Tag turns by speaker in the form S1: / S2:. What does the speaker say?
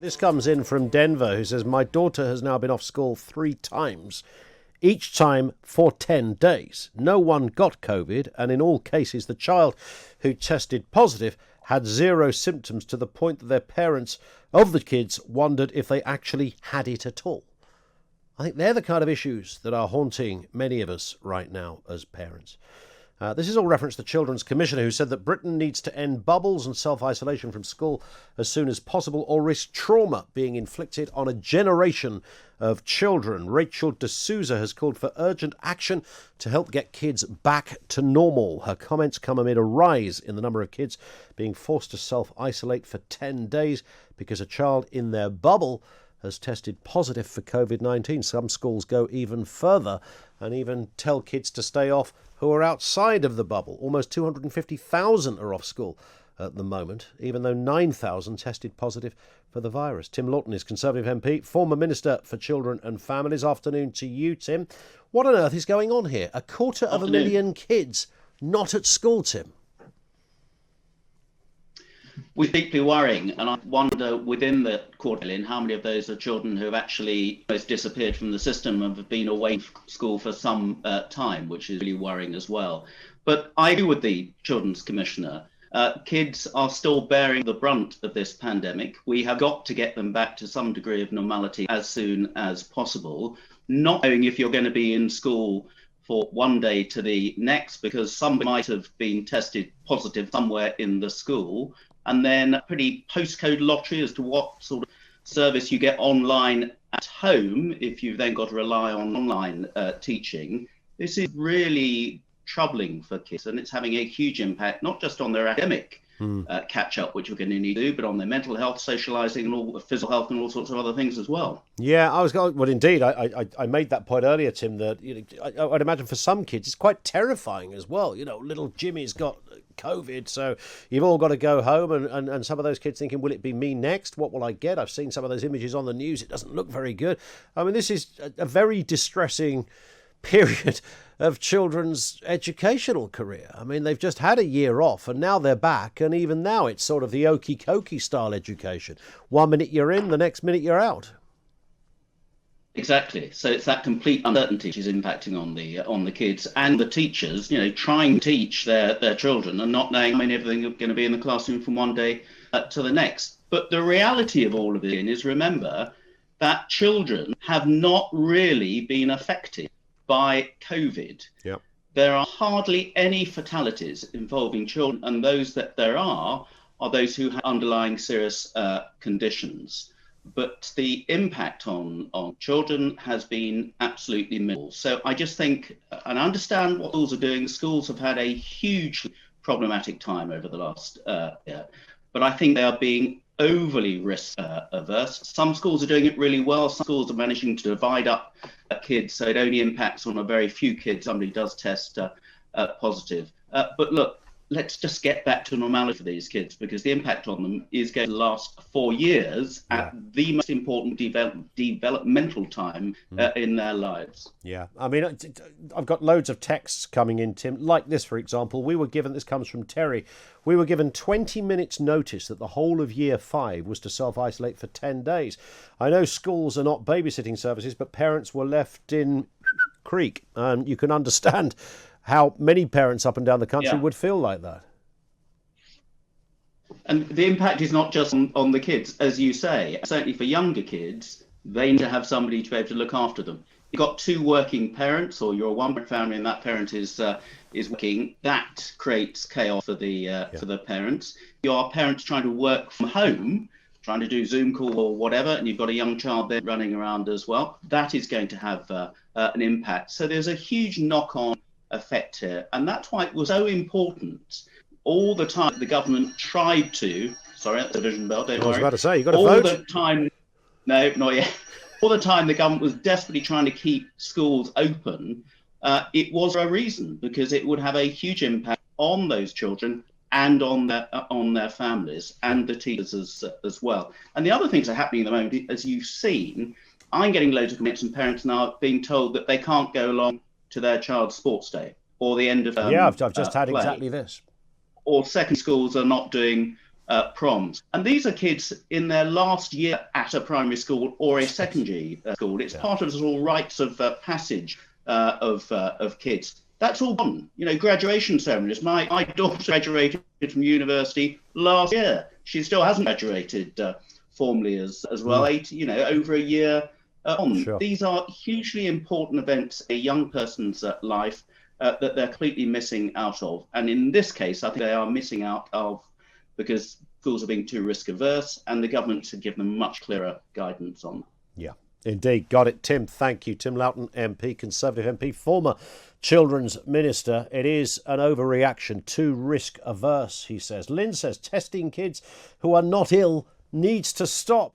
S1: This comes in from Denver, who says, my daughter has now been off school 3 times, each time for 10 days. No one got COVID, and in all cases, the child who tested positive had 0 symptoms, to the point that their parents of the kids wondered if they actually had it at all. I think they're the kind of issues that are haunting many of us right now as parents. This is all reference to the Children's Commissioner, who said that Britain needs to end bubbles and self-isolation from school as soon as possible, or risk trauma being inflicted on a generation of children. Rachel D'Souza has called for urgent action to help get kids back to normal. Her comments come amid a rise in the number of kids being forced to self-isolate for 10 days because a child in their bubble has tested positive for COVID-19. Some schools go even further and even tell kids to stay off who are outside of the bubble. Almost 250,000 are off school at the moment, even though 9,000 tested positive for the virus. Tim Loughton is Conservative MP, former Minister for Children and Families. Afternoon to you, Tim. What on earth is going on here? 250,000 kids not at school, Tim.
S2: We're deeply worrying, and I wonder within the 250,000 how many of those are children who have actually almost disappeared from the system and have been away from school for some time, which is really worrying as well. But I agree with the Children's Commissioner. Kids are still bearing the brunt of this pandemic. We have got to get them back to some degree of normality as soon as possible, not knowing if you're going to be in school for one day to the next, because somebody might have been tested positive somewhere in the school, and then a pretty postcode lottery as to what sort of service you get online at home if you've then got to rely on online teaching. This is really troubling for kids, and it's having a huge impact, not just on their academic catch up, which we're going to need to do, but on their mental health, socializing, and all physical health, and all sorts of other things as well.
S1: Yeah, well, indeed, I made that point earlier, Tim, that I'd imagine for some kids it's quite terrifying as well. Little Jimmy's got COVID, so you've all got to go home, and some of those kids thinking, will it be me next? What will I get? I've seen some of those images on the news. It doesn't look very good. I mean, this is a very distressing period of children's educational career. I mean, they've just had a year off and now they're back, and even now it's sort of the okey cokey style education. 1 minute you're in, the next minute you're out.
S2: Exactly. So it's that complete uncertainty which is impacting on the kids and the teachers, trying to teach their children and not knowing when everything is going to be in the classroom from one day to the next. But the reality of all of it is, remember that children have not really been affected by COVID.
S1: Yep.
S2: There are hardly any fatalities involving children, and those that there are those who have underlying serious conditions. But the impact on children has been absolutely minimal. So I just think, and I understand what schools are doing. Schools have had a hugely problematic time over the last year, but I think they are being overly risk averse. Some schools are doing it really well. Some schools are managing to divide up kids so it only impacts on a very few kids. Somebody does test positive. But look, let's just get back to normality for these kids, because the impact on them is going to last 4 years at the most important developmental time in their lives.
S1: Yeah, I mean, I've got loads of texts coming in, Tim, like this, for example. This comes from Terry. We were given 20 minutes notice that the whole of year 5 was to self-isolate for 10 days. I know schools are not babysitting services, but parents were left in creek. You can understand how many parents up and down the country would feel like that.
S2: And the impact is not just on the kids, as you say. Certainly for younger kids, they need to have somebody to be able to look after them. You've got 2 working parents, or you're a one-parent family and that parent is working. That creates chaos for the parents. Your parents trying to work from home, trying to do Zoom call or whatever, and you've got a young child there running around as well. That is going to have an impact. So there's a huge knock-on effect here, and that's why it was so important all the time the government tried to that's a vision bell, don't worry.
S1: I was about to say, you got to vote.
S2: All the time, no, not yet. All the time the government was desperately trying to keep schools open. It was for a reason, because it would have a huge impact on those children and on their families and the teachers as well. And the other things that are happening at the moment, as you've seen, I'm getting loads of comments from parents now being told that they can't go along to their child's sports day or the end of
S1: I've just had play. Exactly this.
S2: Or secondary schools are not doing proms. And these are kids in their last year at a primary school or a secondary school. It's part of the sort of rites of passage of kids. That's all gone. Graduation ceremonies. My daughter graduated from university last year. She still hasn't graduated formally as well. Over a year on.
S1: Sure.
S2: These are hugely important events in a young person's life that they're completely missing out of. And in this case, I think they are missing out of because schools are being too risk averse, and the government should give them much clearer guidance on that.
S1: Yeah, indeed. Got it, Tim. Thank you. Tim Loughton, MP, Conservative MP, former Children's Minister. It is an overreaction, too risk averse, he says. Lynn says testing kids who are not ill needs to stop.